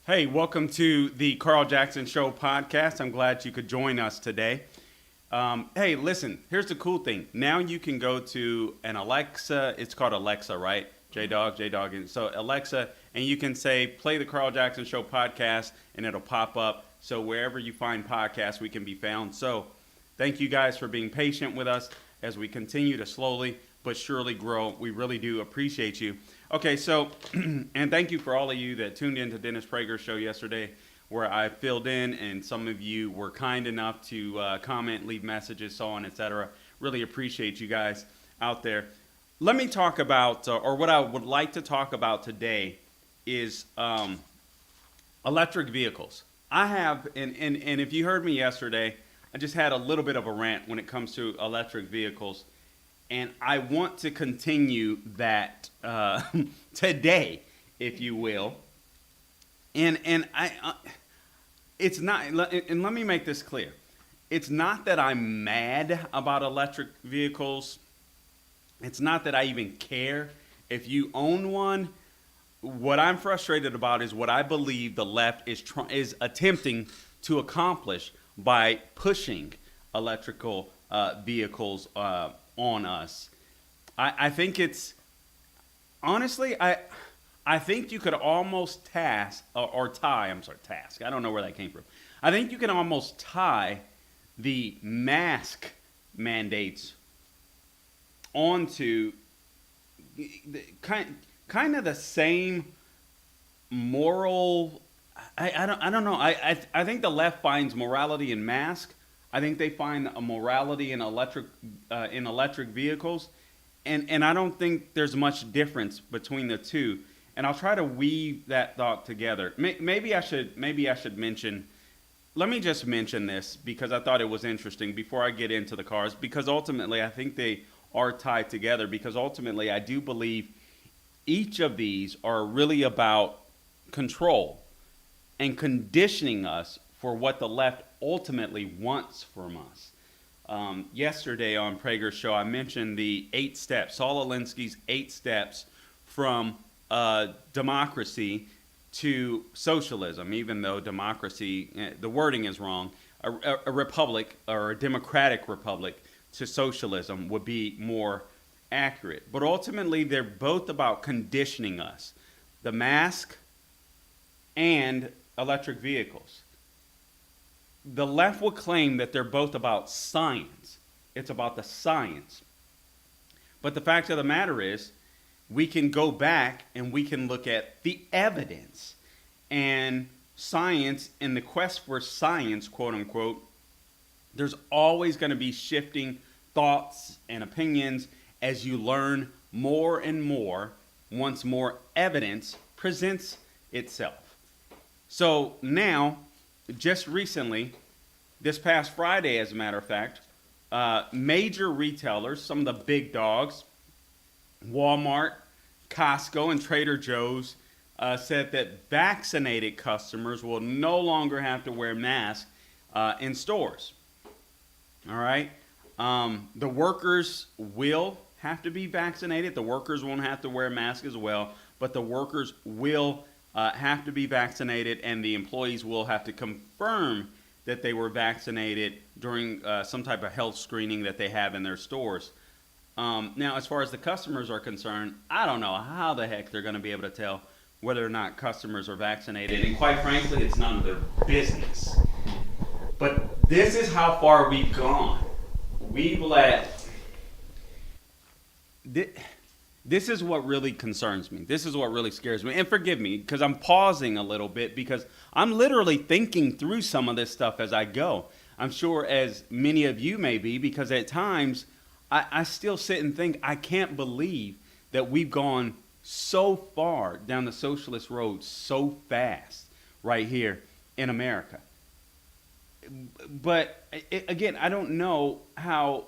Hey, welcome to the Carl Jackson Show podcast. I'm glad you could join us today. Hey, listen, here's the cool thing. Now you can go to an Alexa. It's called Alexa, right? J-Dog. And so Alexa, and you can say, play the Carl Jackson Show podcast, and it'll pop up. So wherever you find podcasts, we can be found. So thank you guys for being patient with us as we continue to slowly but surely grow. We really do appreciate you. Okay, so, and thank you for all of you that tuned in to Dennis Prager's show yesterday, where I filled in, and some of you were kind enough to comment, leave messages, so on, etc. Really appreciate you guys out there. Let me talk about, or what I would like to talk about today is electric vehicles. I have, and if you heard me yesterday, I just had a little bit of a rant when it comes to electric vehicles. And I want to continue that today, if you will. And it's not. And let me make this clear. It's not that I'm mad about electric vehicles. It's not that I even care if you own one. What I'm frustrated about is what I believe the left is attempting to accomplish by pushing electrical vehicles on us. I think it's honestly I think you could almost tie. I don't know where that came from. I think you can almost tie the mask mandates onto kind of the same moral. I don't know. I think the left finds morality in mask. I think they find a morality in electric vehicles, and I don't think there's much difference between the two. And I'll try to weave that thought together. Maybe I should mention. Let me just mention this because I thought it was interesting before I get into the cars. Because ultimately, I think they are tied together. Because ultimately, I do believe each of these are really about control and conditioning us for what the left ultimately wants from us. Yesterday on Prager's show, I mentioned the 8 steps, Saul Alinsky's 8 steps from democracy to socialism, even though democracy, the wording is wrong. A republic or a democratic republic to socialism would be more accurate. But ultimately, they're both about conditioning us. The mask and electric vehicles. The left will claim that they're both about science. It's about the science. But the fact of the matter is, we can go back and we can look at the evidence. And science, in the quest for science, quote unquote, there's always going to be shifting thoughts and opinions as you learn more and more once more evidence presents itself. So now, just recently, this past Friday, as a matter of fact, major retailers, some of the big dogs, Walmart, Costco, and Trader Joe's, said that vaccinated customers will no longer have to wear masks in stores. All right? The workers will have to be vaccinated. The workers won't have to wear masks as well, but the workers will have to be vaccinated, and the employees will have to confirm that they were vaccinated during some type of health screening that they have in their stores. Now, as far as the customers are concerned, I don't know how the heck they're going to be able to tell whether or not customers are vaccinated, and quite frankly, it's none of their business. But this is how far we've gone. We've let... This is what really concerns me. This is what really scares me. And forgive me, because I'm pausing a little bit, because I'm literally thinking through some of this stuff as I go. I'm sure as many of you may be, because at times I still sit and think, I can't believe that we've gone so far down the socialist road so fast right here in America. But again, I don't know how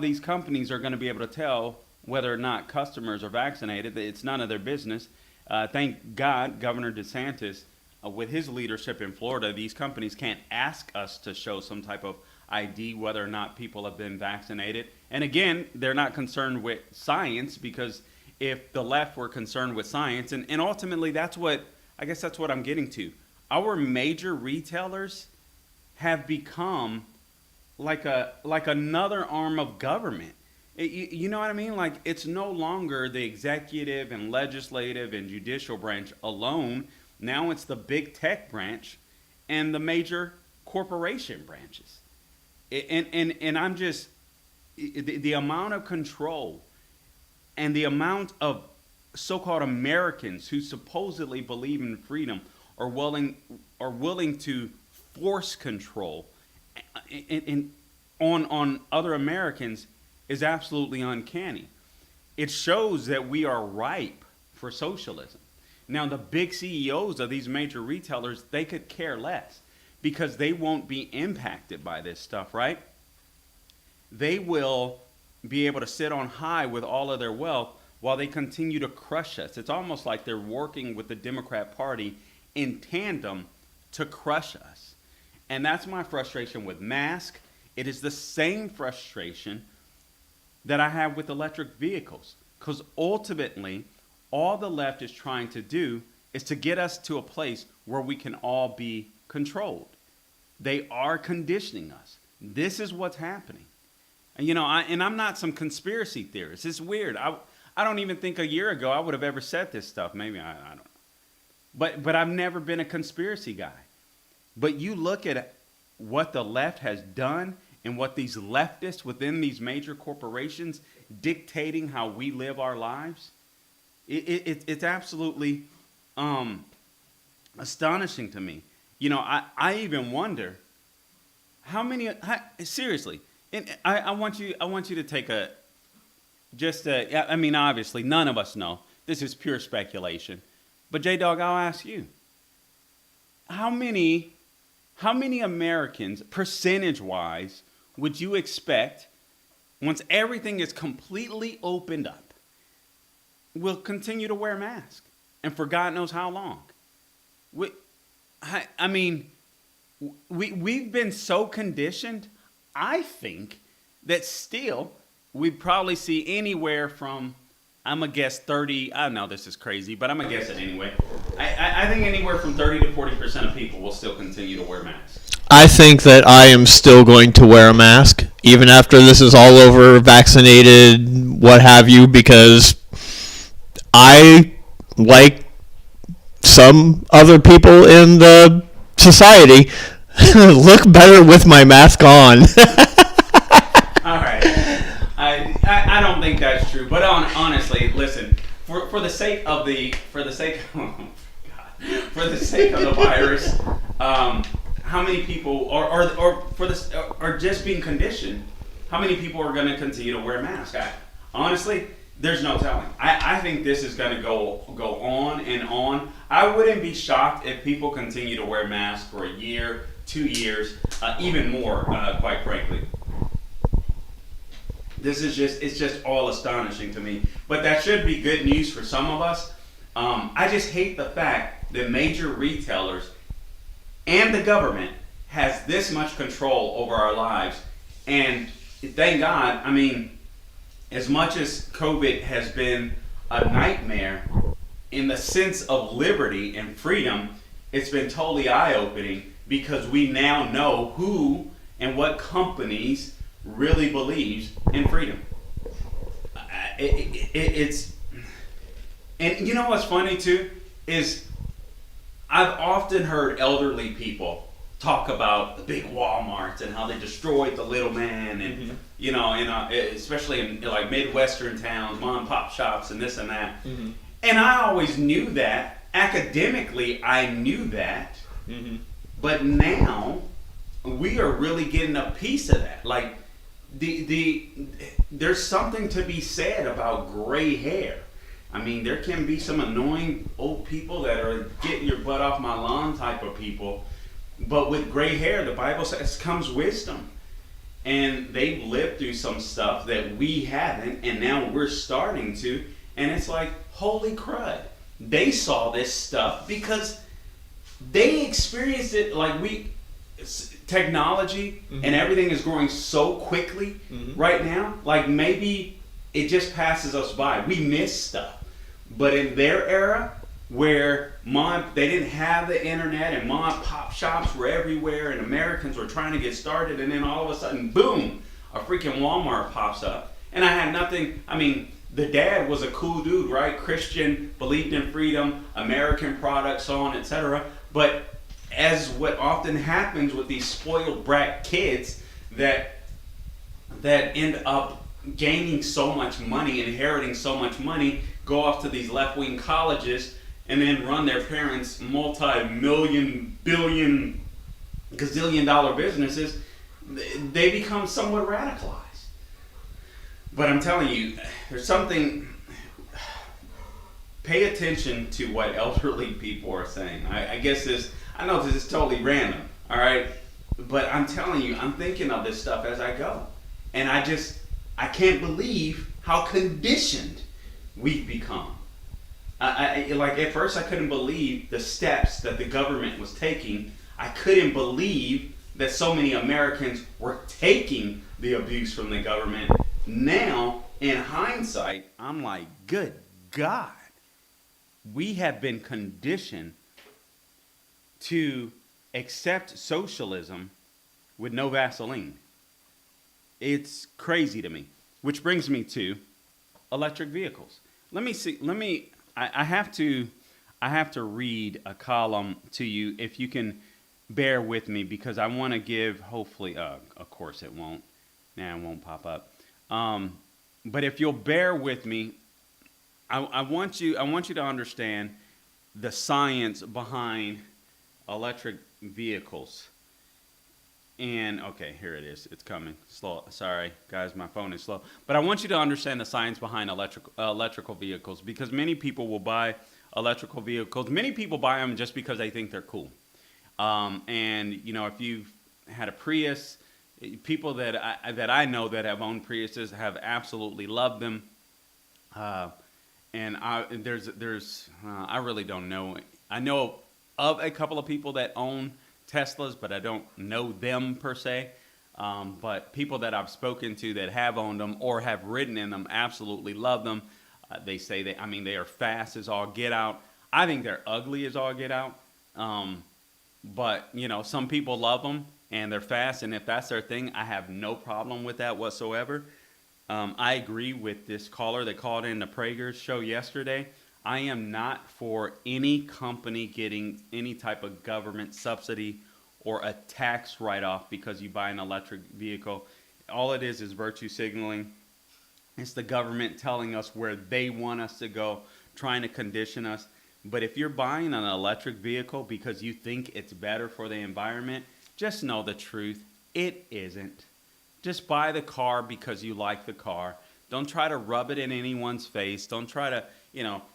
these companies are going to be able to tell whether or not customers are vaccinated. It's none of their business. Thank God, Governor DeSantis, with his leadership in Florida, these companies can't ask us to show some type of ID whether or not people have been vaccinated. And again, they're not concerned with science, because if the left were concerned with science, and ultimately that's what I guess that's what I'm getting to. Our major retailers have become like another arm of government. You know what I mean? Like, it's no longer the executive and legislative and judicial branch alone. Now it's the big tech branch and the major corporation branches. And I'm just, the amount of control and the amount of so-called Americans who supposedly believe in freedom are willing to force control on other Americans is absolutely uncanny. It shows that we are ripe for socialism. Now, the big CEOs of these major retailers, they could care less because they won't be impacted by this stuff, right? They will be able to sit on high with all of their wealth while they continue to crush us. It's almost like they're working with the Democrat Party in tandem to crush us. And that's my frustration with masks. It is the same frustration that I have with electric vehicles. Because ultimately, all the left is trying to do is to get us to a place where we can all be controlled. They are conditioning us. This is what's happening. And, I'm not some conspiracy theorist. It's weird. I don't even think a year ago I would have ever said this stuff. Maybe I don't know. But I've never been a conspiracy guy. But you look at what the left has done and what these leftists within these major corporations dictating how we live our lives, it's absolutely astonishing to me. I even wonder seriously, and I want you to take obviously none of us know. This is pure speculation. But J-Dog, I'll ask you, how many Americans, percentage-wise, would you expect, once everything is completely opened up, will continue to wear masks? And for God knows how long. We've been so conditioned, I think, that still we'd probably see anywhere from, I'm going to guess 30, I know this is crazy, but I'm going to guess it anyway. I think anywhere from 30 to 40% of people will still continue to wear masks. I think that I am still going to wear a mask, even after this is all over, vaccinated, what have you, because I, like some other people in the society, look better with my mask on. All right. I don't think that's true, but honestly, listen, for the sake of the virus, how many people are just being conditioned? How many people are going to continue to wear masks? Honestly, there's no telling. I think this is going to go on and on. I wouldn't be shocked if people continue to wear masks for a year, 2 years, even more, quite frankly. It's just all astonishing to me. But that should be good news for some of us. I just hate the fact that major retailers and the government has this much control over our lives. And thank God, as much as COVID has been a nightmare, in the sense of liberty and freedom, it's been totally eye-opening because we now know who and what companies really believes in freedom. It's, and you know what's funny too is I've often heard elderly people talk about the big Walmarts and how they destroyed the little man, and especially in like Midwestern towns, mom and pop shops, and this and that. Mm-hmm. And I always knew that academically. I knew that, but now we are really getting a piece of that. Like there's something to be said about gray hair. There can be some annoying old people that are getting your butt off my lawn type of people. But with gray hair, the Bible says comes wisdom. And they've lived through some stuff that we haven't, and now we're starting to. And it's like, holy crud. They saw this stuff because they experienced it like technology and everything is growing so quickly right now. Like maybe it just passes us by. We miss stuff. But in their era, where they didn't have the internet and mom and pop shops were everywhere and Americans were trying to get started, and then all of a sudden, boom, a freaking Walmart pops up. And I had nothing, I mean, the dad was a cool dude, right? Christian, believed in freedom, American products, so on, etc. But as what often happens with these spoiled brat kids that end up gaining so much money, inheriting so much money, go off to these left-wing colleges and then run their parents' multi-million, billion, gazillion dollar businesses, they become somewhat radicalized. But I'm telling you, there's something, pay attention to what elderly people are saying. I guess I know this is totally random, all right? But I'm telling you, I'm thinking of this stuff as I go. And I can't believe how conditioned we've become. Like at first I couldn't believe the steps that the government was taking. I couldn't believe that so many Americans were taking the abuse from the government. Now, in hindsight, I'm like, good God, we have been conditioned to accept socialism with no Vaseline. It's crazy to me. Which brings me to electric vehicles. I have to read a column to you, if you can bear with me, because I want to give, hopefully, of course it won't. It won't pop up. But if you'll bear with me, I want you to understand the science behind electric vehicles. And okay, here it is. It's coming. Slow. Sorry, guys, my phone is slow. But I want you to understand the science behind electrical vehicles, because many people will buy electrical vehicles. Many people buy them just because they think they're cool. And you know, if you've had a Prius, people that I know that have owned Priuses have absolutely loved them. And I really don't know. I know of a couple of people that own Teslas, but I don't know them per se. But people that I've spoken to that have owned them or have ridden in them absolutely love them. They say they are fast as all get out. I think they're ugly as all get out. But you know, some people love them and they're fast, and if that's their thing, I have no problem with that whatsoever. I agree with this caller that called in the Prager's show yesterday. I am not for any company getting any type of government subsidy or a tax write-off because you buy an electric vehicle. All it is virtue signaling. It's the government telling us where they want us to go, trying to condition us. But if you're buying an electric vehicle because you think it's better for the environment, just know the truth. It isn't. Just buy the car because you like the car. Don't try to rub it in anyone's face. Don't try to,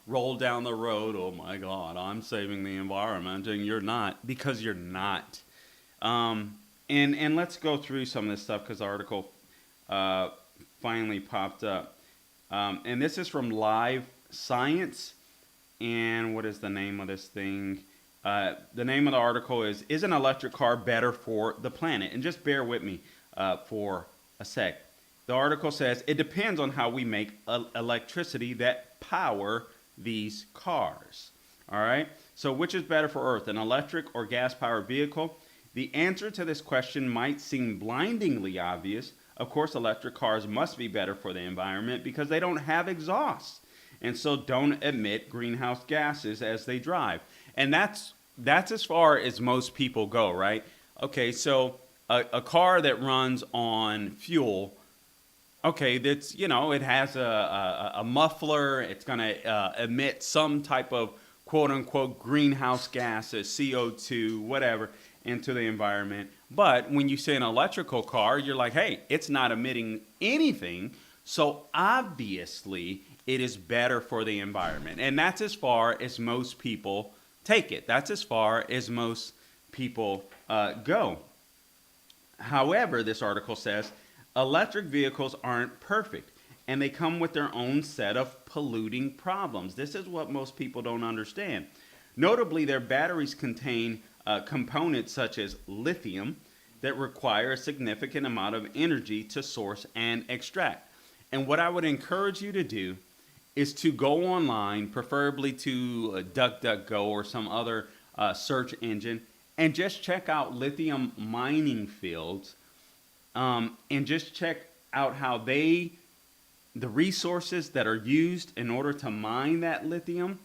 roll down the road. Oh my God, I'm saving the environment, and you're not, because you're not. And let's go through some of this stuff because the article finally popped up. And this is from Live Science. And what is the name of this thing? The name of the article is an electric car better for the planet? And just bear with me for a sec. The article says, it depends on how we make electricity that power these cars. All right? So which is better for Earth, an electric or gas-powered vehicle? The answer to this question might seem blindingly obvious. Of course, electric cars must be better for the environment because they don't have exhaust and so don't emit greenhouse gases as they drive. And that's as far as most people go, right? Okay, so a car that runs on fuel, okay, that's, it has a muffler. It's going to emit some type of quote-unquote greenhouse gases, CO2, whatever, into the environment. But when you say an electrical car, you're like, hey, it's not emitting anything, so obviously it is better for the environment. And that's as far as most people take it. That's as far as most people go. However, this article says, electric vehicles aren't perfect, and they come with their own set of polluting problems. This is what most people don't understand. Notably, their batteries contain components such as lithium that require a significant amount of energy to source and extract. And what I would encourage you to do is to go online, preferably to DuckDuckGo or some other search engine, and just check out lithium mining fields, and just check out how the resources that are used in order to mine that lithium,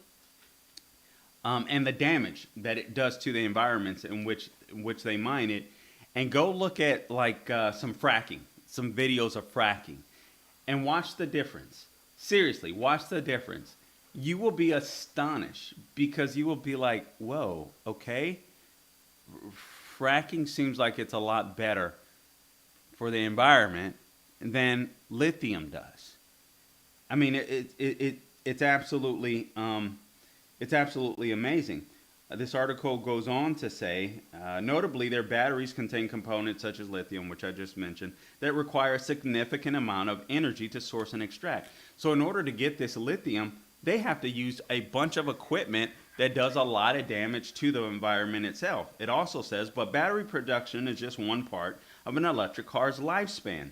and the damage that it does to the environments in which they mine it, and go look at like some videos of fracking, and watch the difference. Seriously, watch the difference. You will be astonished because you will be like, whoa, okay. Fracking seems like it's a lot better for the environment than lithium does. I mean, it's absolutely amazing. This article goes on to say, notably, their batteries contain components such as lithium, which I just mentioned, that require a significant amount of energy to source and extract. So in order to get this lithium, they have to use a bunch of equipment that does a lot of damage to the environment itself. It also says, but battery production is just one part of an electric car's lifespan.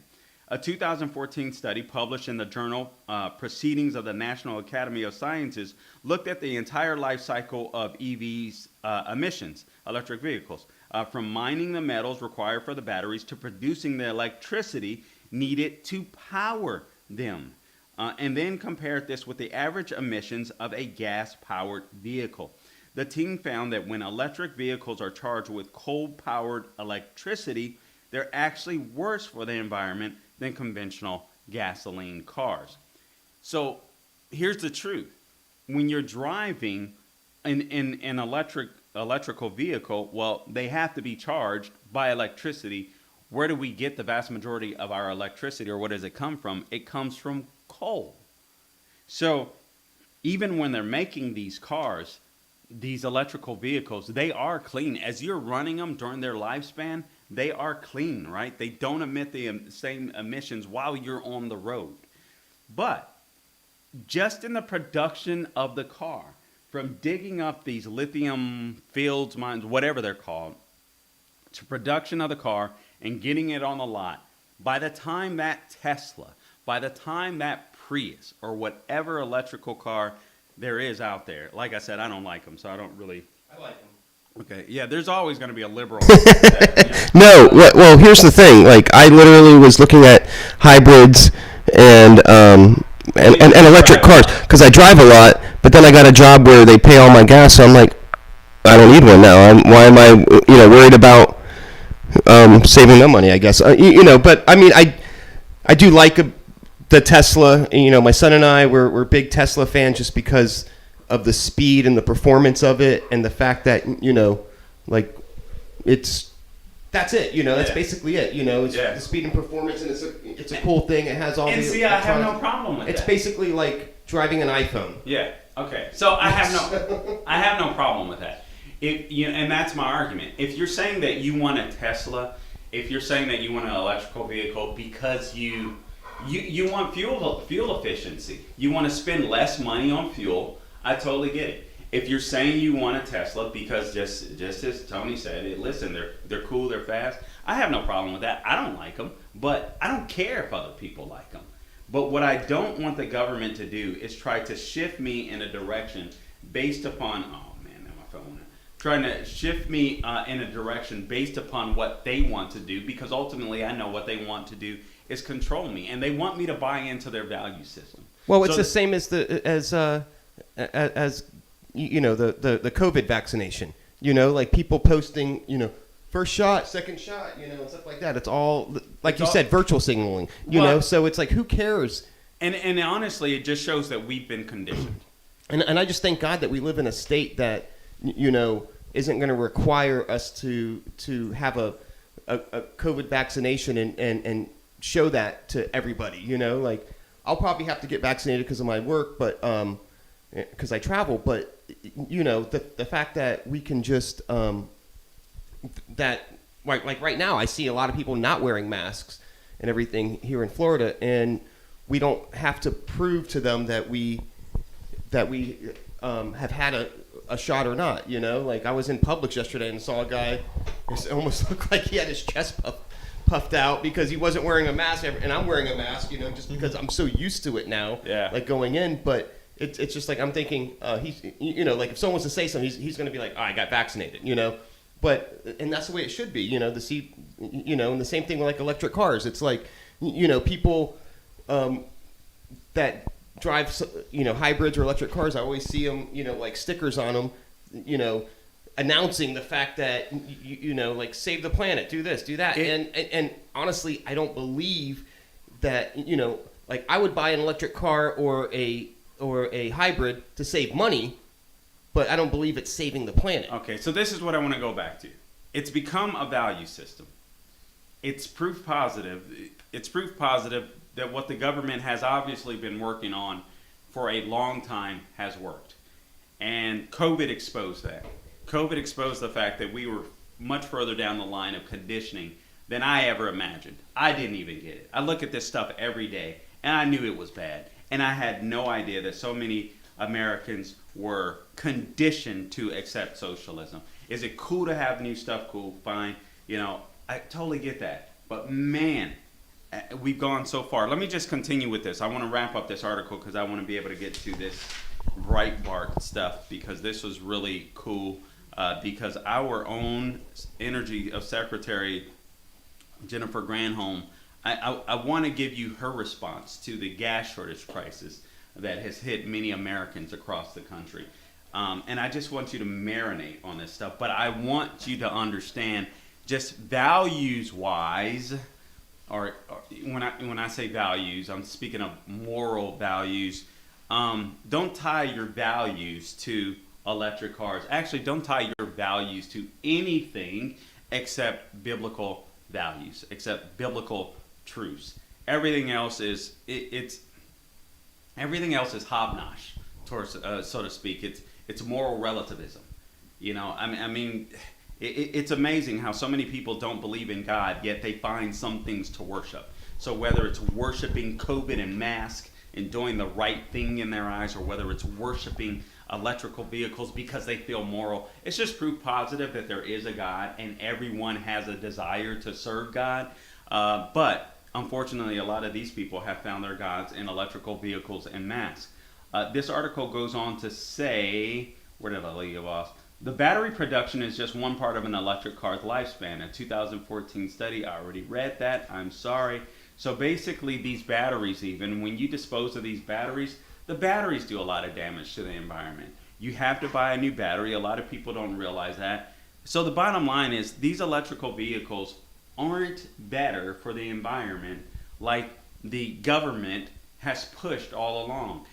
A 2014 study published in the journal Proceedings of the National Academy of Sciences looked at the entire life cycle of EVs emissions, electric vehicles, from mining the metals required for the batteries to producing the electricity needed to power them, and then compared this with the average emissions of a gas-powered vehicle. The team found that when electric vehicles are charged with coal-powered electricity, they're actually worse for the environment than conventional gasoline cars. So here's the truth. When you're driving an electrical vehicle, well, they have to be charged by electricity. Where do we get the vast majority of our electricity, or where does it come from? It comes from coal. So even when they're making these cars, these electrical vehicles, they are clean. As you're running them during their lifespan, they are clean, right? They don't emit the same emissions while you're on the road. But just in the production of the car, from digging up these lithium fields, mines, whatever they're called, to production of the car and getting it on the lot, by the time that Tesla, by the time that Prius, or whatever electrical car there is out there, like I said, I don't like them, so I don't really... I like them. Okay, yeah, there's always going to be a liberal. No, well, here's the thing. Like, I literally was looking at hybrids and electric cars because I drive a lot. But then I got a job where they pay all my gas, so I'm like, I don't need one now. Why am I, worried about saving them money? I guess But I mean, I do like the Tesla. My son and I we're big Tesla fans just because of the speed and the performance of it, and the fact that like that's it. That's basically it. It's the speed and performance, and it's a cool thing. It has all. And the see, I have no problem with It's that. basically like driving an iPhone. Yeah. Okay. So I have no problem with that. And that's my argument. If you're saying that you want a Tesla, if you're saying that you want an electrical vehicle because you want fuel efficiency, you want to spend less money on fuel, I totally get it. If you're saying you want a Tesla because just as Tony said, listen, they're cool, they're fast, I have no problem with that. I don't like them, but I don't care if other people like them. But what I don't want the government to do is try to shift me in a direction based upon, oh man, now my phone went out. Trying to shift me in a direction based upon what they want to do, because ultimately I know what they want to do is control me, and they want me to buy into their value system. Well, it's the same as the COVID vaccination. Like people posting, first shot, second shot, and stuff like that. It's all like you said, virtual signaling. So it's like, who cares? And honestly, it just shows that we've been conditioned. And I just thank God that we live in a state that isn't going to require us to have a COVID vaccination and show that to everybody. Like I'll probably have to get vaccinated because of my work, but because I travel. But the fact that we can just like right now, I see a lot of people not wearing masks and everything here in Florida, and we don't have to prove to them that we have had a shot or not. Like I was in Publix yesterday and saw a guy. It almost looked like he had his chest puffed out because he wasn't wearing a mask, and I'm wearing a mask, just because I'm so used to it now, Yeah. like going in. But it's just like I'm thinking, he's, like if someone wants to say something, he's going to be like, oh, I got vaccinated, But and that's the way it should be, and the same thing with like electric cars. It's like, people that drive, hybrids or electric cars. I always see them, like stickers on them, announcing the fact that like save the planet, do this, do that, and honestly, I don't believe that like I would buy an electric car or a hybrid to save money, but I don't believe it's saving the planet. Okay, so this is what I want to go back to. It's become a value system. It's proof positive. It's proof positive that what the government has obviously been working on for a long time has worked, and COVID exposed that. COVID exposed the fact that we were much further down the line of conditioning than I ever imagined. I didn't even get it. I look at this stuff every day, and I knew it was bad. And I had no idea that so many Americans were conditioned to accept socialism. Is it cool to have new stuff? Cool, fine. I totally get that. But man, we've gone so far. Let me just continue with this. I want to wrap up this article because I want to be able to get to this Breitbart stuff because this was really cool. Because our own Energy Secretary, Jennifer Granholm, I want to give you her response to the gas shortage crisis that has hit many Americans across the country. And I just want you to marinate on this stuff. But I want you to understand just values-wise, or when I say values, I'm speaking of moral values. Don't tie your values to electric cars. Actually, don't tie your values to anything except biblical values, except biblical truths. Everything else is everything else is hobnosh, so to speak. It's moral relativism. I mean, it's amazing how so many people don't believe in God, yet they find some things to worship. So whether it's worshiping COVID and mask and doing the right thing in their eyes, or whether it's worshiping electrical vehicles because they feel moral, it's just proof positive that there is a God and everyone has a desire to serve God. But unfortunately, a lot of these people have found their gods in electrical vehicles and masks. This article goes on to say, where did I leave off? The battery production is just one part of an electric car's lifespan. A 2014 study, I already read that, I'm sorry. So basically these batteries, even when you dispose of these batteries, the batteries do a lot of damage to the environment. You have to buy a new battery. A lot of people don't realize that. So the bottom line is these electrical vehicles aren't better for the environment like the government has pushed all along.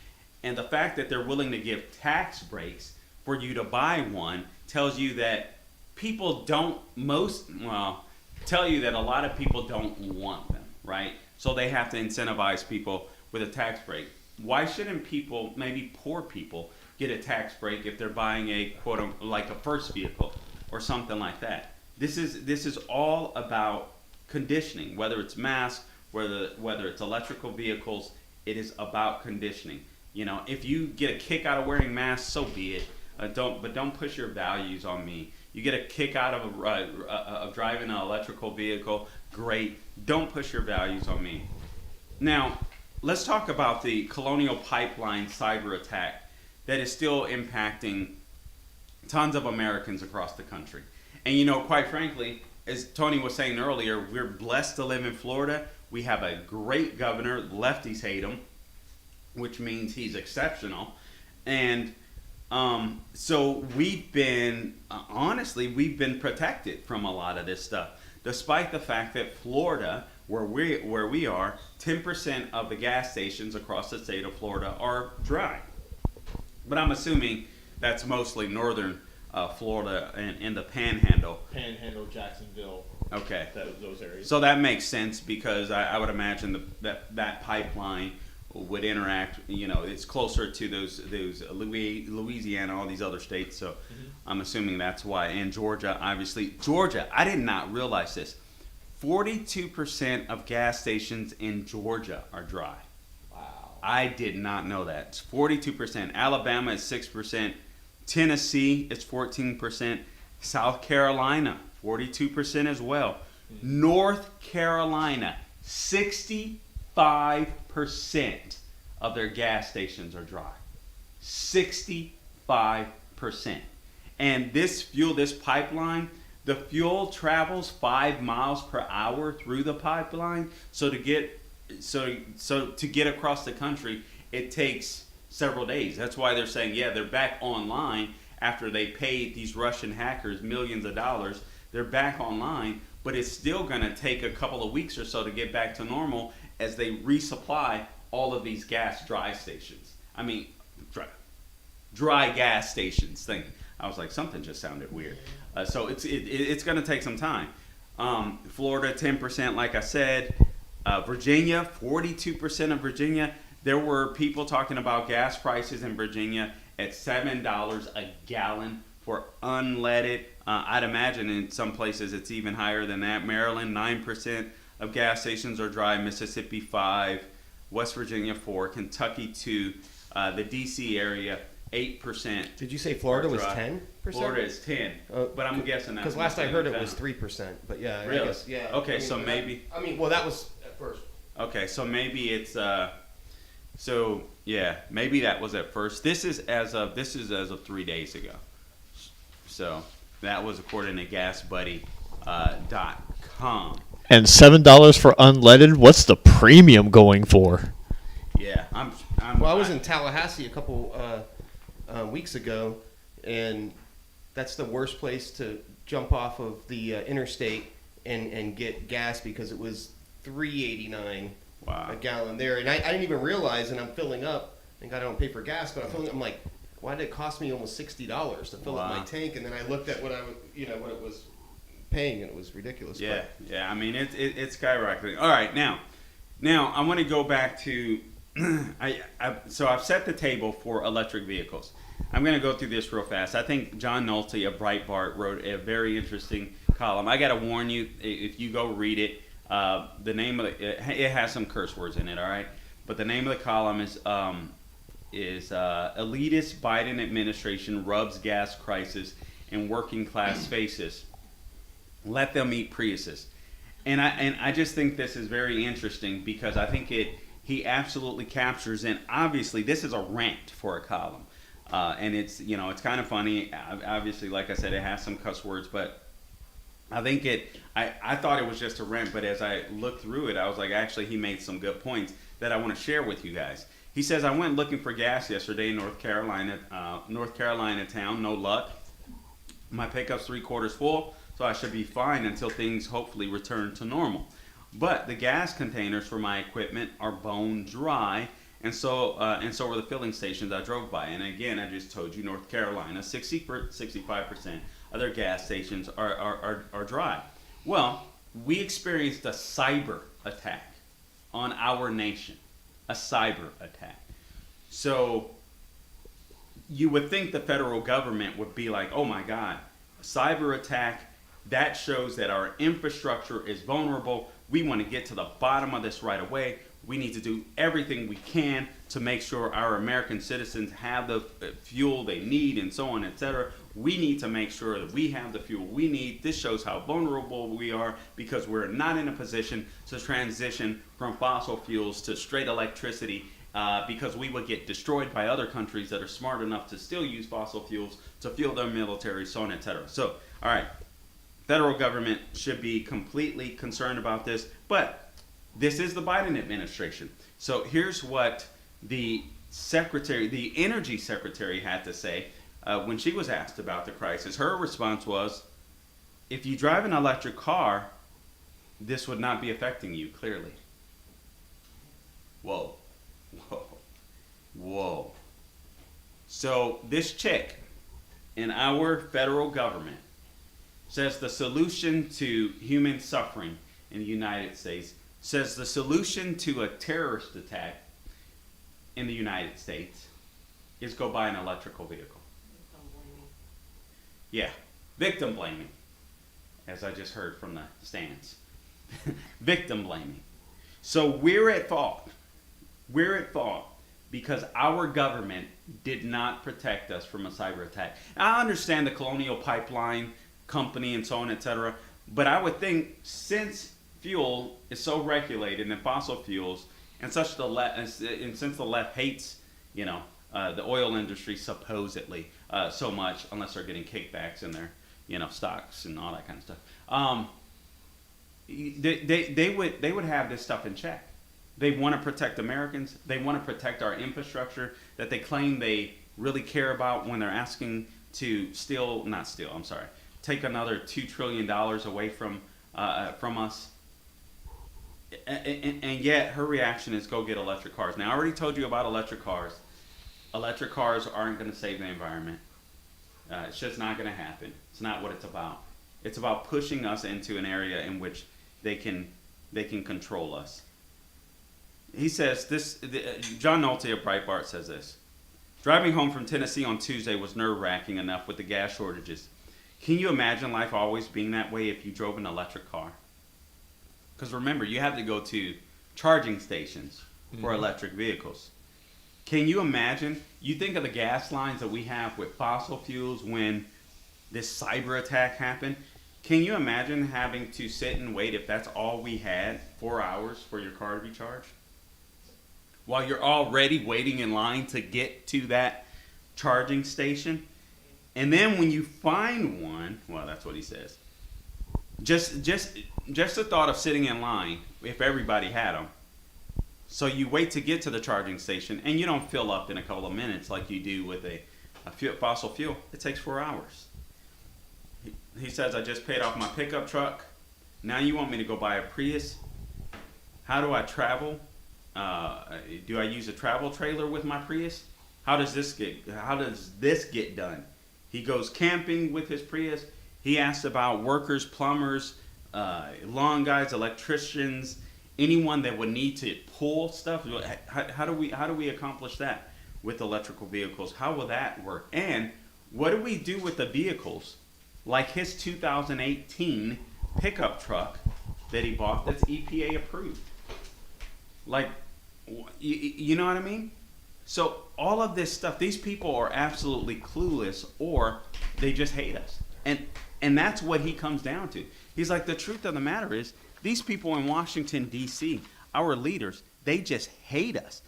And the fact that they're willing to give tax breaks for you to buy one tells you that people don't tell you that a lot of people don't want them, right? So they have to incentivize people with a tax break. Why shouldn't people, maybe poor people, get a tax break if they're buying a quote like a first vehicle or something like that? This is all about conditioning, whether it's masks, whether it's electrical vehicles. It is about conditioning. If you get a kick out of wearing masks, so be it. Don't push your values on me. You get a kick out of driving an electrical vehicle, great. Don't push your values on me. Now, let's talk about the Colonial Pipeline cyber attack that is still impacting tons of Americans across the country. And quite frankly, as Tony was saying earlier, we're blessed to live in Florida. We have a great governor. Lefties hate him, which means he's exceptional. And so we've been, honestly, we've been protected from a lot of this stuff, despite the fact that Florida, where we are, 10% of the gas stations across the state of Florida are dry. But I'm assuming that's mostly northern Florida and in the Panhandle. Panhandle, Jacksonville. Okay. Those areas. So that makes sense because I would imagine that pipeline would interact. It's closer to those Louisiana, all these other states. So I'm assuming that's why. And Georgia, obviously. Georgia, I did not realize this. 42% of gas stations in Georgia are dry. Wow. I did not know that. It's 42%. Alabama is 6%. Tennessee is 14%. South Carolina, 42% as well. North Carolina, 65% of their gas stations are dry. 65%. And this fuel, this pipeline, the fuel travels 5 miles per hour through the pipeline. So to get to get across the country, it takes several days. That's why they're saying, yeah, they're back online after they paid these Russian hackers millions of dollars. They're back online, but it's still going to take a couple of weeks or so to get back to normal as they resupply all of these dry stations. I mean, dry gas stations thing. I was like, something just sounded weird. So it's going to take some time. Florida, 10%, like I said. Virginia, 42% of Virginia. There were people talking about gas prices in Virginia at $7 a gallon for unleaded. I'd imagine in some places it's even higher than that. Maryland, 9% of gas stations are dry. Mississippi, 5%. West Virginia, 4%. Kentucky, 2%. The D.C. area, 8%. Did you say Florida was dry. 10%? Florida is 10, but I'm guessing that Because last I heard it was 3%, but yeah, Really? I guess, yeah. Okay, I mean, so that- maybe. I mean, well, that was at first. Okay, so maybe it's so yeah, maybe that was at first. This is as of 3 days ago. So that was according to GasBuddy.com. And $7 for unleaded. What's the premium going for? Yeah, I'm Well, I was in Tallahassee a couple weeks ago, and that's the worst place to jump off of the interstate and get gas because it was $3.89 Wow. a gallon there, and I didn't even realize. And I'm filling up. Thank God I don't pay for gas, but I'm filling up. I'm like, why did it cost me almost $60 to fill up Wow. my tank? And then I looked at what what it was paying, and it was ridiculous. Yeah, yeah. I mean, it's skyrocketing. All right, now I want to go back to so I've set the table for electric vehicles. I'm going to go through this real fast. I think John Nolte of Breitbart wrote a very interesting column. I got to warn you, if you go read it, the name of it has some curse words in it. All right, but the name of the column is elitist Biden administration rubs gas crisis in working class faces. Let them eat Priuses. And I just think this is very interesting because I think he absolutely captures, and obviously this is a rant for a column. And it's kind of funny. Obviously, like I said, it has some cuss words, but I think I thought it was just a rant, but as I looked through it, I was like, actually, he made some good points that I want to share with you guys. He says, I went looking for gas yesterday in North Carolina town, no luck. My pickup's 3/4 full, so I should be fine until things hopefully return to normal. But the gas containers for my equipment are bone dry, and so were the filling stations I drove by. And again, I just told you, North Carolina, 65% of their gas stations are dry. Well, we experienced a cyber attack on our nation, a cyber attack. So you would think the federal government would be like, oh my God, a cyber attack, that shows that our infrastructure is vulnerable. We want to get to the bottom of this right away. We need to do everything we can to make sure our American citizens have the fuel they need and so on, etc. We need to make sure that we have the fuel we need. This shows how vulnerable we are because we're not in a position to transition from fossil fuels to straight electricity because we would get destroyed by other countries that are smart enough to still use fossil fuels to fuel their military, so on, etc. So, all right, federal government should be completely concerned about this, but this is the Biden administration. So here's what the energy secretary had to say when she was asked about the crisis. Her response was, if you drive an electric car, this would not be affecting you, clearly. Whoa. Whoa. Whoa. So this chick in our federal government says the solution to human suffering in the United States, says the solution to a terrorist attack in the United States is go buy an electrical vehicle. Yeah, victim blaming, as I just heard from the stands. Victim blaming. So we're at fault. We're at fault because our government did not protect us from a cyber attack. I understand the Colonial Pipeline Company and so on, etc., But I would think since fuel is so regulated in fossil fuels, and such the left, and since the left hates, the oil industry supposedly so much, unless they're getting kickbacks in their, stocks and all that kind of stuff. They would have this stuff in check. They want to protect Americans. They want to protect our infrastructure that they claim they really care about when they're asking to take another $2 trillion away from us. And yet her reaction is go get electric cars. Now I already told you about electric cars. Electric cars aren't going to save the environment. It's just not going to happen. It's not what it's about. It's about pushing us into an area in which they can control us. He says this. John Nolte of Breitbart says this. Driving home from Tennessee on Tuesday was nerve-wracking enough with the gas shortages. Can you imagine life always being that way if you drove an electric car? Because remember, you have to go to charging stations for electric vehicles. Can you imagine? You think of the gas lines that we have with fossil fuels when this cyber attack happened. Can you imagine having to sit and wait if that's all we had, 4 hours for your car to be charged? While you're already waiting in line to get to that charging station. And then when you find one, well, that's what he says. Just the thought of sitting in line, if everybody had them. So you wait to get to the charging station, and you don't fill up in a couple of minutes like you do with a fossil fuel. It takes 4 hours. He says, I just paid off my pickup truck. Now you want me to go buy a Prius? How do I travel? Do I use a travel trailer with my Prius? How does this get done? He goes camping with his Prius. He asks about workers, plumbers, lawn guys, electricians, anyone that would need to pull stuff. How do we accomplish that with electrical vehicles? How will that work? And what do we do with the vehicles like his 2018 pickup truck that he bought that's EPA approved? Like, you know what I mean? So all of this stuff, these people are absolutely clueless, or they just hate us. And that's what he comes down to. He's like, the truth of the matter is, these people in Washington, D.C., our leaders, they just hate us.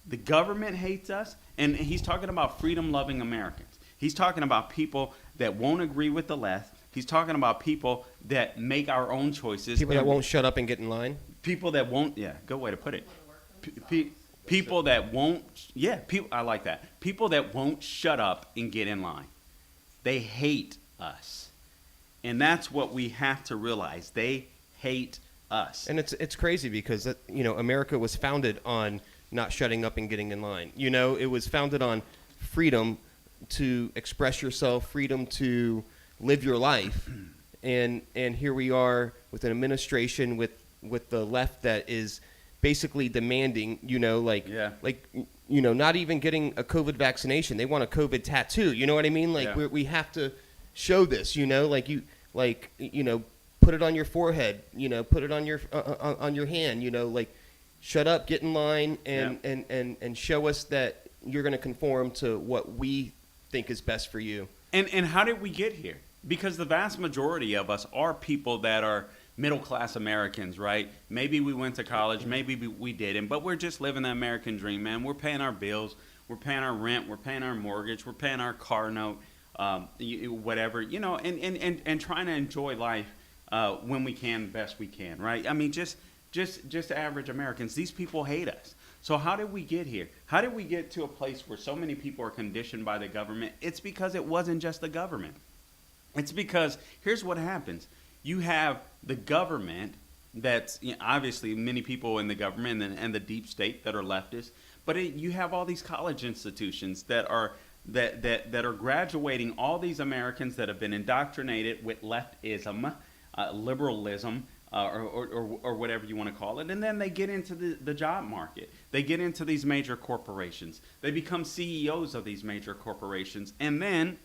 The government hates us, and he's talking about freedom-loving Americans. He's talking about people that won't agree with the left. He's talking about people that make our own choices. People that won't shut up and get in line. People that won't, good way to put it. People that won't, I like that. People that won't shut up and get in line. They hate us. And that's what we have to realize. They hate us. And it's crazy because, America was founded on not shutting up and getting in line. It was founded on freedom to express yourself, freedom to live your life. And here we are with an administration with the left that is basically demanding, not even getting a COVID vaccination. They want a COVID tattoo. You know what I mean? We have to show this, put it on your forehead, put it on your hand, shut up, get in line, and show us that you're going to conform to what we think is best for you. And how did we get here? Because the vast majority of us are people that are middle-class Americans, right? Maybe we went to college, maybe we didn't, but we're just living the American dream, man. We're paying our bills, we're paying our rent, we're paying our mortgage, we're paying our car note, whatever, and trying to enjoy life when we can, best we can, right? I mean, just average Americans. These people hate us. So how did we get here? How did we get to a place where so many people are conditioned by the government? It's because it wasn't just the government. It's because here's what happens. You have the government that's obviously many people in the government and the deep state that are leftists, but you have all these college institutions that are graduating all these Americans that have been indoctrinated with leftism, liberalism, or whatever you want to call it, and then they get into the job market. They get into these major corporations. They become CEOs of these major corporations, and then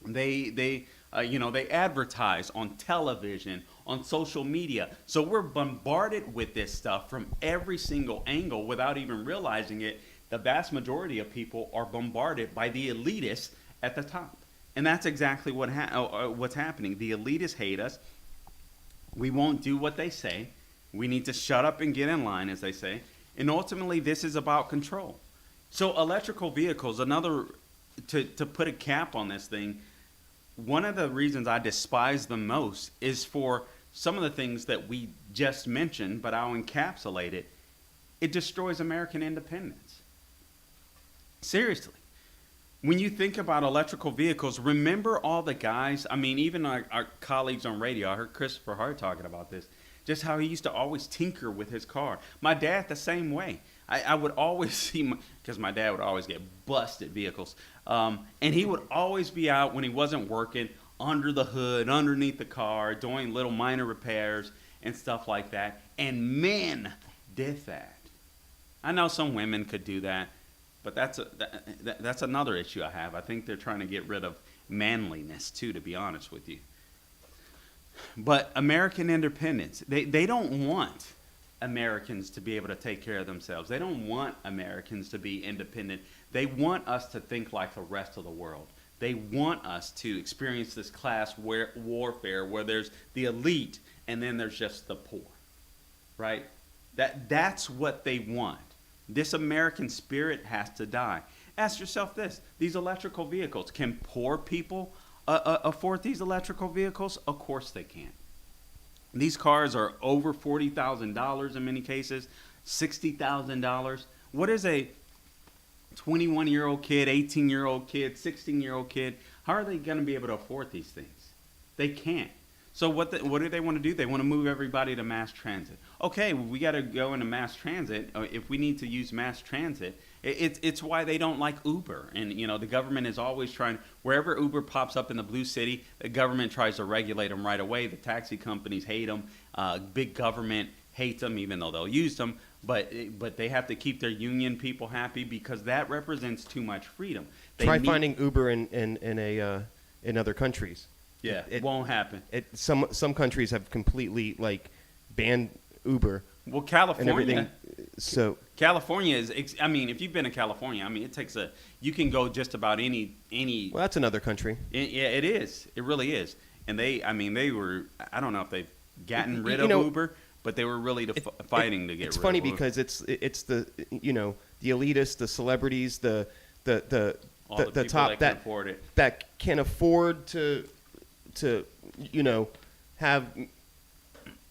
they advertise on television, on social media. So we're bombarded with this stuff from every single angle without even realizing it. The vast majority of people are bombarded by the elitists at the top. And that's exactly what's happening. The elitists hate us. We won't do what they say. We need to shut up and get in line, as they say. And ultimately, this is about control. So electrical vehicles, to put a cap on this thing, one of the reasons I despise them most is for some of the things that we just mentioned, but I'll encapsulate it. It destroys American independence. Seriously. When you think about electrical vehicles, remember all the guys, I mean, even our colleagues on radio, I heard Christopher Hart talking about this, just how he used to always tinker with his car. My dad the same way. I would always see, because my dad would always get busted vehicles, and he would always be out when he wasn't working, under the hood, underneath the car, doing little minor repairs and stuff like that. And men did that. I know some women could do that, but that's another issue I have. I think they're trying to get rid of manliness too, to be honest with you. But American independence, they don't want Americans to be able to take care of themselves. They don't want Americans to be independent. They want us to think like the rest of the world. They want us to experience this class warfare where there's the elite and then there's just the poor, right? That's what they want. This American spirit has to die. Ask yourself this. These electrical vehicles, can poor people afford these electrical vehicles? Of course they can. These cars are over $40,000 in many cases, $60,000. What is a 21-year-old kid, 18-year-old kid, 16-year-old kid, how are they going to be able to afford these things? They can't. So what do they want to do? They want to move everybody to mass transit. Okay, well, we got to go into mass transit. If we need to use mass transit, it's why they don't like Uber. And, the government is always trying, wherever Uber pops up in the blue city, the government tries to regulate them right away. The taxi companies hate them. Big government hates them, even though they'll use them. But they have to keep their union people happy because that represents too much freedom. Try finding Uber in other countries. Yeah, it won't happen. Some countries have completely banned Uber. Well, California. And everything. So California is. If you've been to California, it takes you can go just about any. Well, that's another country. Yeah, it is. It really is. And they were. I don't know if they've gotten rid of Uber, but they were really fighting to get rid of Uber. It's funny because it's the the elitists, the celebrities, the top that can afford to have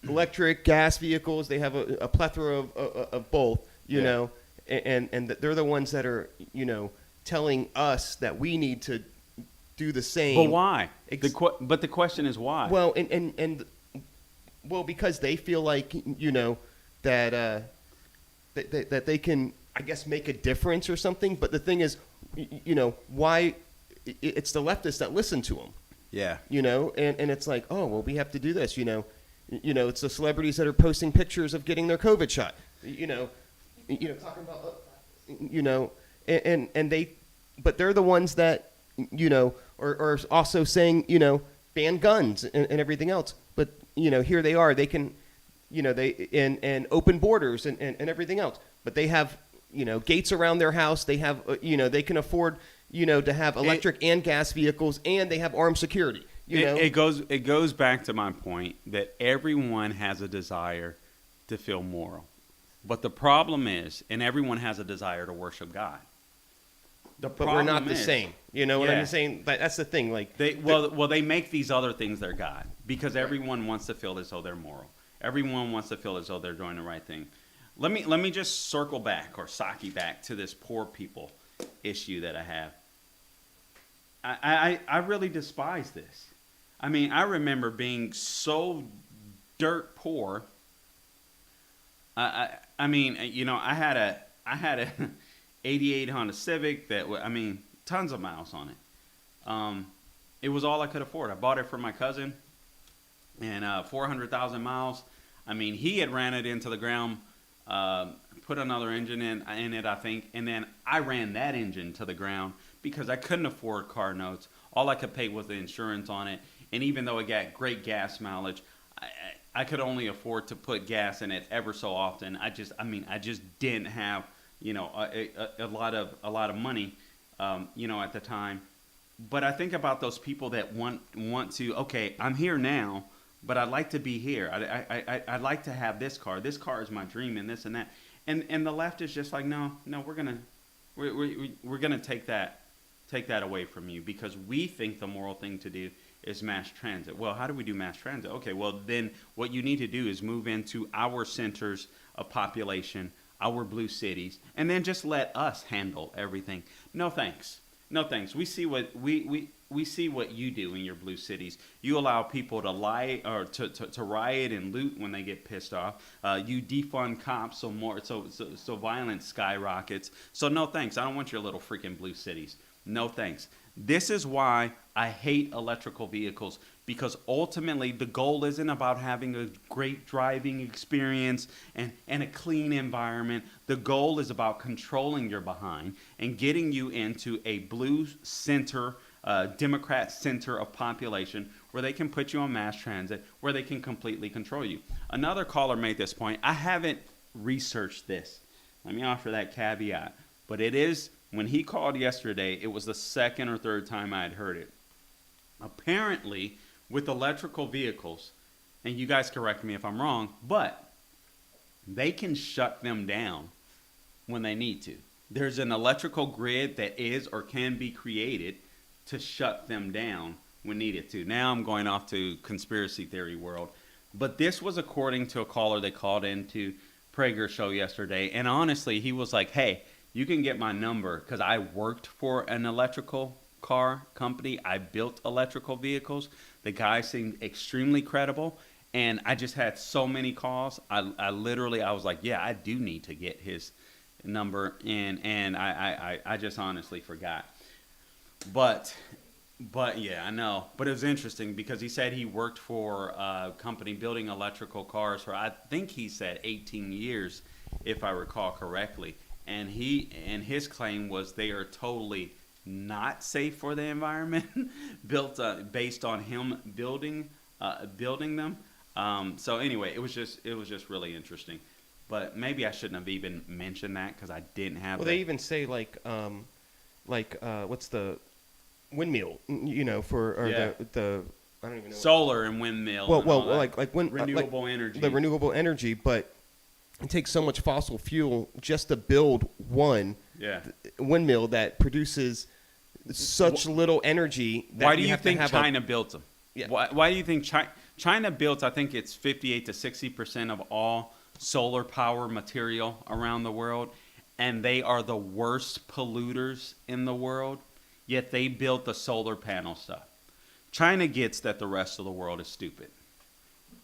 electric, gas vehicles. They have a plethora of both, and they're the ones that are, telling us that we need to do the same. But why? But the question is why? Well, well, because they feel like, that they can, I guess, make a difference or something. But the thing is, why? It's the leftists that listen to them. Yeah. And it's like, oh, well, we have to do this, it's the celebrities that are posting pictures of getting their COVID shot, talking about, and they, but they're the ones that, are also saying, ban guns and everything else. But, here they are, they can, and open borders and everything else. But they have, gates around their house. They have, they can afford, to have electric and gas vehicles, and they have armed security. It goes back to my point that everyone has a desire to feel moral, but the problem is, and everyone has a desire to worship God. But we're not the same. You know what I'm saying? That's the thing. They make these other things their God because everyone wants to feel as though they're moral. Everyone wants to feel as though they're doing the right thing. Let me just circle back or sake back to this poor people issue that I have. I really despise this. I remember being so dirt poor. I had a 88 Honda Civic that tons of miles on it. It was all I could afford. I bought it for my cousin, and 400,000 miles. He had ran it into the ground, put another engine in it, I think, and then I ran that engine to the ground because I couldn't afford car notes. All I could pay was the insurance on it, and even though it got great gas mileage, I could only afford to put gas in it ever so often. I just didn't have a lot of money, at the time. But I think about those people that want to. Okay, I'm here now. but I'd like to be here. I'd like to have this car. This car is my dream, and this and that. And the left is just like, no, we're gonna take that away from you because we think the moral thing to do is mass transit. Well, how do we do mass transit? Okay, well then what you need to do is move into our centers of population, our blue cities, and then just let us handle everything. No thanks. No thanks. We see what we see what you do in your blue cities. You allow people to lie or to riot and loot when they get pissed off. You defund cops so violence skyrockets. So no thanks. I don't want your little freaking blue cities. No thanks. This is why I hate electrical vehicles, because ultimately the goal isn't about having a great driving experience and a clean environment. The goal is about controlling your behind and getting you into a blue center, Democrat center of population where they can put you on mass transit, where they can completely control you. Another caller made this point. I haven't researched this. Let me offer that caveat. But it is, when he called yesterday, it was the second or third time I had heard it. Apparently, with electrical vehicles, and you guys correct me if I'm wrong, but they can shut them down when they need to. There's an electrical grid that is or can be created to shut them down when needed to. Now I'm going off to conspiracy theory world. But this was according to a caller they called into Prager show yesterday. And honestly, he was like, hey, you can get my number because I worked for an electrical car company. I built electrical vehicles. The guy seemed extremely credible. And I just had so many calls. I was like, yeah, I do need to get his number. And I just honestly forgot. But yeah, I know. But it was interesting because he said he worked for a company building electrical cars for, I think he said 18 years, if I recall correctly. And his claim was they are totally not safe for the environment, built based on him building them. So anyway, it was just really interesting. But maybe I shouldn't have even mentioned that because I didn't have. Well, they even say like what's the windmill? You know, for or Yeah. the I don't even know. Solar and windmill. Well, and all that. like when renewable energy. The renewable energy, but it takes so much fossil fuel just to build one windmill that produces such little energy. That Why do you have to think have China built them? Yeah. Why do you think China built, I think it's 58 to 60% of all solar power material around the world, and they are the worst polluters in the world, yet they built the solar panel stuff. China gets that the rest of the world is stupid.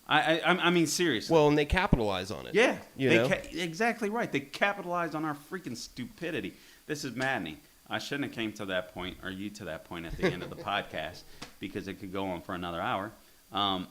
I mean, seriously. Well, and they capitalize on it. Yeah, you know? Exactly right. They capitalize on our freaking stupidity. This is maddening. I shouldn't have came to that point, or you to that point at the end of the podcast, because it could go on for another hour.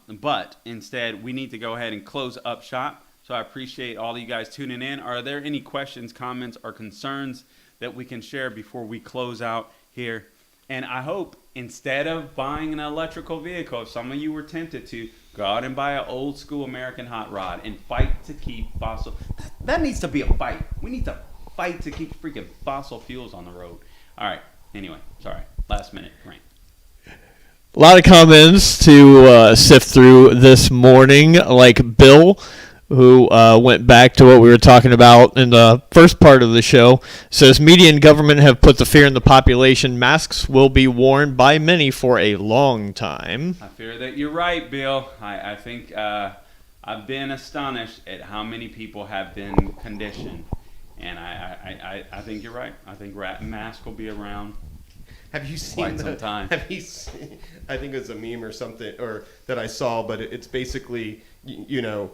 But instead, we need to go ahead and close up shop. So I appreciate all of you guys tuning in. Are there any questions, comments, or concerns that we can share before we close out here? And I hope instead of buying an electrical vehicle, if some of you were tempted to, go out and buy an old school American hot rod and fight to keep fossil. That needs to be a fight. We need to fight to keep freaking fossil fuels on the road. All right. Anyway, sorry. Last minute rant. A lot of comments to sift through this morning, like Bill, who went back to what we were talking about in the first part of the show, says media and government have put the fear in the population. Masks will be worn by many for a long time. I fear that you're right, Bill. I think I've been astonished at how many people have been conditioned. And I think you're right. I think masks will be around. Have you seen some time. Have you seen, I think it's a meme or something, or that I saw, but it's basically, you know,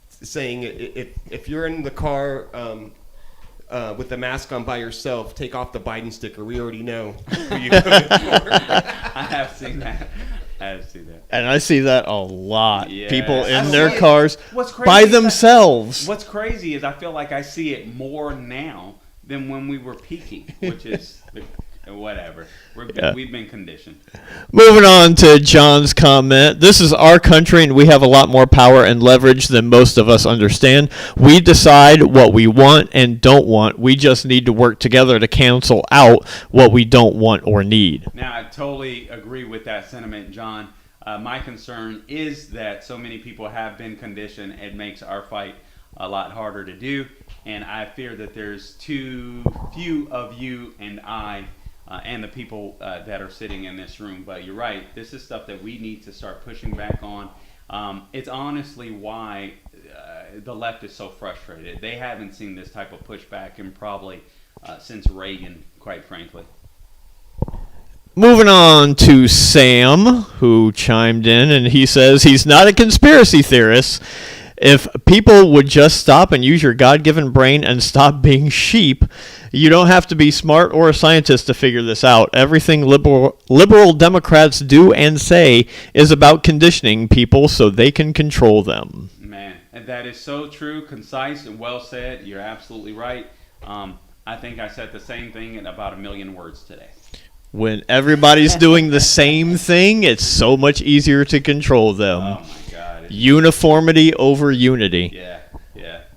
saying if you're in the car with the mask on by yourself, take off the Biden sticker. We already know who you voted for. I have seen that. And I see that a lot. Yeah. People I in see their it. cars What's crazy by is that- themselves. What's crazy is I feel like I see it more now than when we were peaking, which is whatever. We've been conditioned. Moving on to John's comment. This is our country, and we have a lot more power and leverage than most of us understand. We decide what we want and don't want. We just need to work together to cancel out what we don't want or need. Now, I totally agree with that sentiment, John. My concern is that so many people have been conditioned. It makes our fight a lot harder to do, and I fear that there's too few of you and I and the people that are sitting in this room. But you're right. This is stuff that we need to start pushing back on. It's honestly why the left is so frustrated. They haven't seen this type of pushback in probably since Reagan, quite frankly. Moving on to Sam, who chimed in, and he says he's not a conspiracy theorist. If people would just stop and use your God-given brain and stop being sheep, you don't have to be smart or a scientist to figure this out. Everything liberal Democrats do and say is about conditioning people so they can control them. Man, and that is so true, concise, and well said. You're absolutely right. I think I said the same thing in about 1 million words today. When everybody's doing the same thing, it's so much easier to control them. Oh my God. Uniformity over unity. Yeah.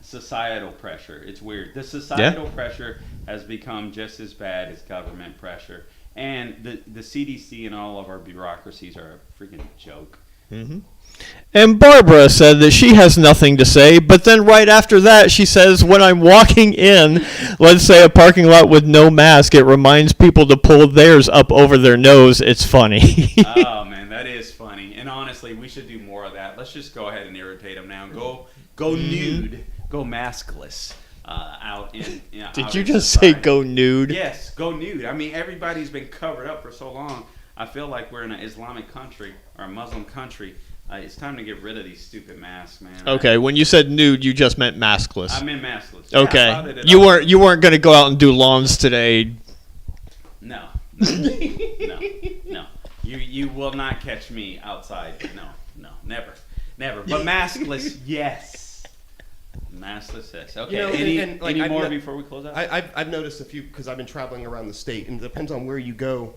Societal pressure. It's weird. The societal pressure has become just as bad as government pressure. And the CDC and all of our bureaucracies are a freaking joke. Mm-hmm. And Barbara said that she has nothing to say, but then right after that she says, when I'm walking in, let's say a parking lot with no mask, it reminds people to pull theirs up over their nose. It's funny. Oh, man, that is funny. And honestly, we should do more of that. Let's just go ahead and irritate them now. Go nude. Go maskless. Out in. Did out you in just society. say go nude? Yes, go nude. I mean, everybody's been covered up for so long. I feel like we're in an Islamic country or a Muslim country. It's time to get rid of these stupid masks, man. Okay, when you said nude, you just meant maskless. I meant maskless. Yeah, I Okay, thought it you weren't going to go out and do lawns today. No. You will not catch me outside. No, never. But maskless, yes. Maskless, yes. Okay. You know, any more I've before we close out? I've noticed a few because I've been traveling around the state, and it depends on where you go.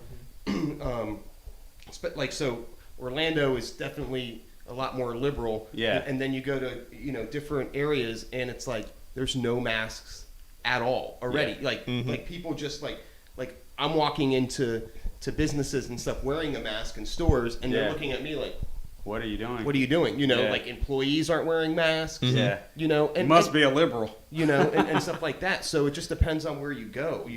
So Orlando is definitely a lot more liberal. Yeah. And then you go to different areas, and it's like there's no masks at all already. Yeah. Like people just like I'm walking into businesses and stuff wearing a mask in stores, and they're looking at me like, what are you doing? what are you doing? Yeah. Like employees aren't wearing masks. Yeah. And Must be a liberal. and stuff like that. So it just depends on where you go.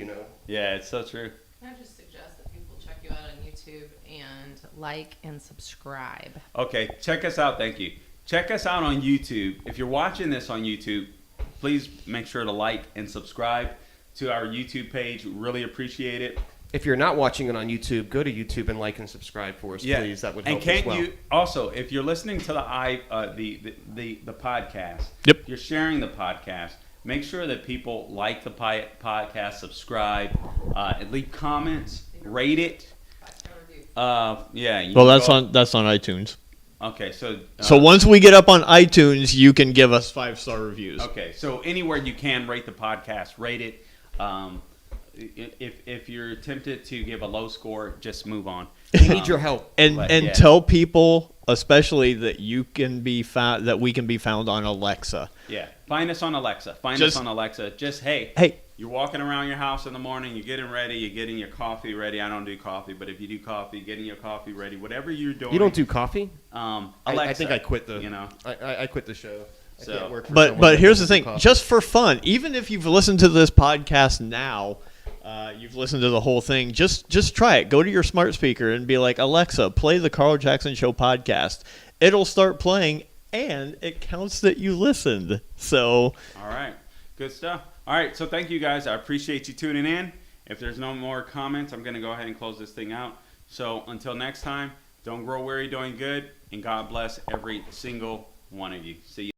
Yeah, it's so true. Can I just suggest that people check you out on YouTube and like and subscribe? Okay, check us out. Thank you. Check us out on YouTube. If you're watching this on YouTube, please make sure to like and subscribe to our YouTube page. Really appreciate it. If you're not watching it on YouTube, go to YouTube and like and subscribe for us, please. That would help and can't as well. you also, if you're listening to the podcast, Yep. you're sharing the podcast. Make sure that people like the podcast, subscribe, leave comments, rate it. Well, that's on iTunes. Okay, so So once we get up on iTunes, you can give us 5-star reviews. okay, so anywhere you can rate the podcast, rate it. If you're tempted to give a low score, just move on. We need your help. And But, and yeah. tell people, especially that you can be found, that we can be found on Alexa. Yeah, find us on Alexa. Find Just- us on Alexa. Just hey, you're walking around your house in the morning. You're getting ready. You're getting your coffee ready. I don't do coffee, but if you do coffee, getting your coffee ready. Whatever you're doing. You don't do coffee? Alexa. I think I quit the. You know. I quit the show. I So- can't work for But someone but that here's the doesn't do thing, coffee. just for fun, even if you've listened to this podcast now, you've listened to the whole thing, just try it. Go to your smart speaker and be like, Alexa, play the Carl Jackson Show podcast. It'll start playing, and it counts that you listened. So All right. Good stuff. All right. So thank you guys. I appreciate you tuning in. If there's no more comments, I'm going to go ahead and close this thing out. So until next time, don't grow weary doing good, and God bless every single one of you. See you.